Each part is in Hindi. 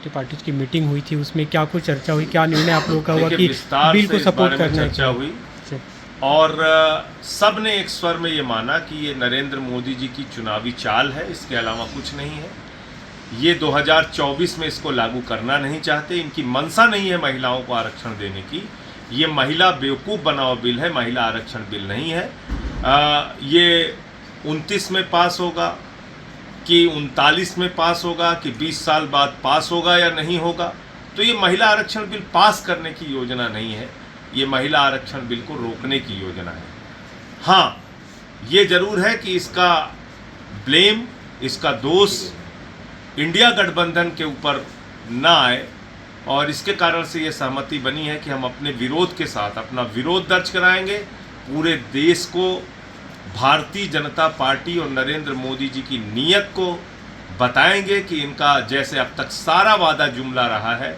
मेजॉरिटी पार्टीज की मीटिंग हुई थी, उसमें क्या कुछ चर्चा हुई, क्या निर्णय आप लोगों का हुआ कि विस्तार बिल से को इस सपोर्ट बारे में करना है? चर्चा हुई और सब ने एक स्वर में ये माना कि ये नरेंद्र मोदी जी की चुनावी चाल है, इसके अलावा कुछ नहीं है। ये 2024 में इसको लागू करना नहीं चाहते, इनकी मंशा नहीं है महिलाओं को आरक्षण देने की। ये महिला बेवकूफ़ बनाओ बिल है, महिला आरक्षण बिल नहीं है। ये 29 में पास होगा कि 39 में पास होगा कि 20 साल बाद पास होगा या नहीं होगा, तो ये महिला आरक्षण बिल पास करने की योजना नहीं है, ये महिला आरक्षण बिल को रोकने की योजना है। हाँ, ये जरूर है कि इसका ब्लेम, इसका दोष इंडिया गठबंधन के ऊपर ना आए और इसके कारण से ये सहमति बनी है कि हम अपने विरोध के साथ अपना विरोध दर्ज कराएंगे, पूरे देश को भारतीय जनता पार्टी और नरेंद्र मोदी जी की नीयत को बताएंगे कि इनका जैसे अब तक सारा वादा जुमला रहा है,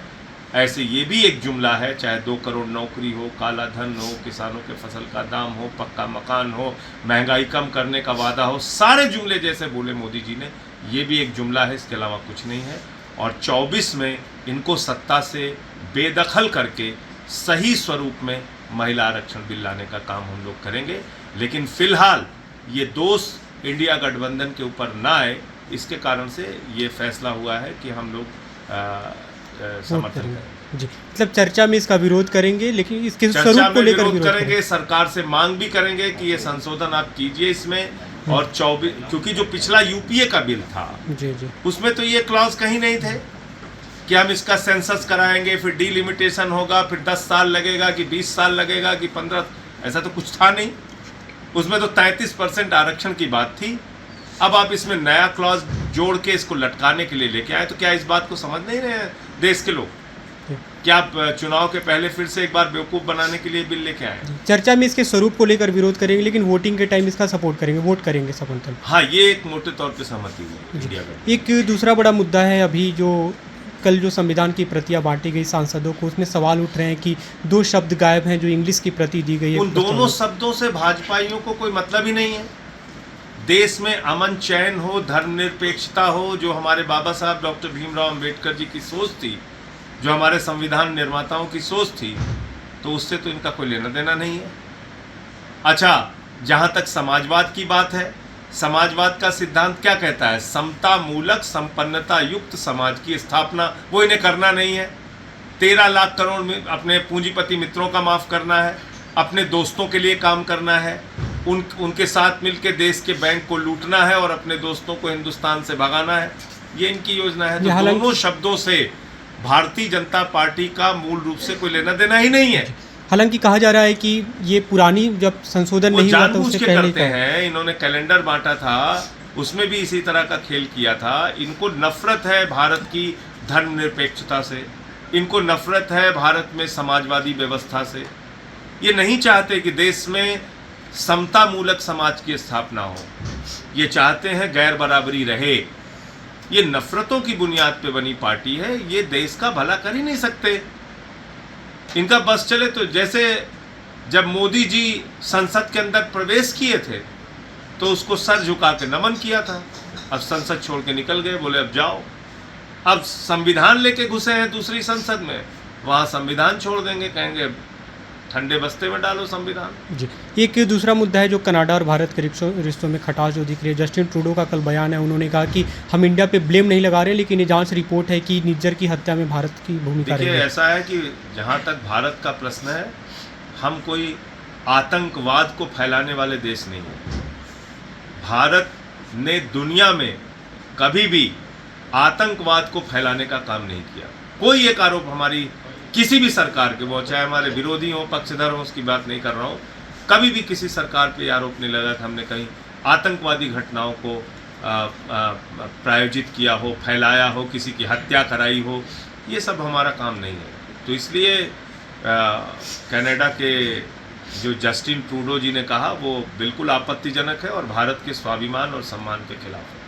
ऐसे ये भी एक जुमला है, चाहे 2 करोड़ नौकरी हो, काला धन हो, किसानों के फसल का दाम हो, पक्का मकान हो, महंगाई कम करने का वादा हो, सारे जुमले जैसे बोले मोदी जी ने, ये भी एक जुमला है, इसके अलावा कुछ नहीं है। और 24 में इनको सत्ता से बेदखल करके सही स्वरूप में महिला आरक्षण बिल लाने का काम हम लोग करेंगे। लेकिन फिलहाल ये दोष इंडिया गठबंधन के ऊपर ना आए, इसके कारण से ये फैसला हुआ है कि हम लोग समर्थन करेंगे। जी, मतलब चर्चा में इसका विरोध करेंगे, लेकिन इसके चर्चा स्वरूप को में लेकर विरोध करेंगे, सरकार से मांग भी करेंगे कि ये संशोधन आप कीजिए इसमें। और 24, क्योंकि जो पिछला यूपीए का बिल था जी जी उसमें तो ये क्लॉज कहीं नहीं थे कि हम इसका सेंसस कराएंगे, फिर डिलिमिटेशन होगा, फिर 10 साल लगेगा कि 20 साल लगेगा कि 15, ऐसा तो कुछ था नहीं। उसमें तो 33% आरक्षण की बात थी। अब आप इसमें नया क्लॉज जोड़ के इसको लटकाने के लिए लेके आए, तो क्या इस बात को समझ नहीं रहे हैं देश के लोग? क्या आप चुनाव के पहले फिर से एक बार बेवकूफ़ बनाने के लिए बिल लेके आए? चर्चा में इसके स्वरूप को लेकर विरोध करेंगे, लेकिन वोटिंग के टाइम इसका सपोर्ट करेंगे, वोट करेंगे समर्थन। हाँ, ये एक मोटे तौर पे सहमति हुई इंडिया में। एक दूसरा बड़ा मुद्दा है, अभी जो कल जो संविधान की प्रतियां बांटी गई सांसदों को, उसमें सवाल उठ रहे हैं कि 2 शब्द गायब हैं जो इंग्लिश की प्रति दी गई है। उन दोनों शब्दों से भाजपाइयों को कोई मतलब ही नहीं है। देश में अमन चैन हो, धर्मनिरपेक्षता हो, जो हमारे बाबा साहब डॉक्टर भीमराव अंबेडकर जी की सोच थी, जो हमारे संविधान निर्माताओं की सोच थी, तो उससे तो इनका कोई लेना देना नहीं है। अच्छा, जहाँ तक समाजवाद की बात है, समाजवाद का सिद्धांत क्या कहता है? समता मूलक संपन्नता युक्त समाज की स्थापना, वो इन्हें करना नहीं है। 13 लाख करोड़ में अपने पूंजीपति मित्रों का माफ़ करना है, अपने दोस्तों के लिए काम करना है, उनके साथ मिलकर देश के बैंक को लूटना है और अपने दोस्तों को हिंदुस्तान से भगाना है, ये इनकी योजना है। तो दोनों शब्दों से भारतीय जनता पार्टी का मूल रूप से कोई लेना देना ही नहीं है। हालांकि कहा जा रहा है कि ये पुरानी जब संशोधन नहीं हुआ था उससे पहले करते हैं। इन्होंने कैलेंडर बांटा था, उसमें भी इसी तरह का खेल किया था। इनको नफरत है भारत की धर्मनिरपेक्षता से, इनको नफरत है भारत में समाजवादी व्यवस्था से। ये नहीं चाहते कि देश में समता मूलक समाज की स्थापना हो, ये चाहते हैं गैर बराबरी रहे। ये नफरतों की बुनियाद पे बनी पार्टी है, ये देश का भला कर ही नहीं सकते। इनका बस चले तो जैसे जब मोदी जी संसद के अंदर प्रवेश किए थे तो उसको सर झुका के नमन किया था, अब संसद छोड़ के निकल गए, बोले अब जाओ। अब संविधान लेके घुसे हैं दूसरी संसद में, वहाँ संविधान छोड़ देंगे, कहेंगे ठंडे बस्ते में डालो संविधान। जी, एक दूसरा मुद्दा है जो कनाडा और भारत के रिश्तों में खटास जो दिख रही है। जस्टिन ट्रूडो का कल बयान है, उन्होंने कहा कि हम इंडिया पे ब्लेम नहीं लगा रहे, लेकिन ये जांच रिपोर्ट है कि निज्जर की हत्या में भारत की भूमिका रही है। देखिए, ऐसा है कि जहाँ तक भारत का प्रश्न है, हम कोई आतंकवाद को फैलाने वाले देश नहीं है। भारत ने दुनिया में कभी भी आतंकवाद को फैलाने का काम नहीं किया। कोई एक आरोप हमारी किसी भी सरकार के, वो चाहे हमारे विरोधी हो, पक्षधर हो, उसकी बात नहीं कर रहा हूँ, कभी भी किसी सरकार पे आरोप नहीं लगा कि हमने कहीं आतंकवादी घटनाओं को प्रायोजित किया हो, फैलाया हो, किसी की हत्या कराई हो। ये सब हमारा काम नहीं है। तो इसलिए कनाडा के जो जस्टिन ट्रूडो जी ने कहा वो बिल्कुल आपत्तिजनक है और भारत के स्वाभिमान और सम्मान के खिलाफ है।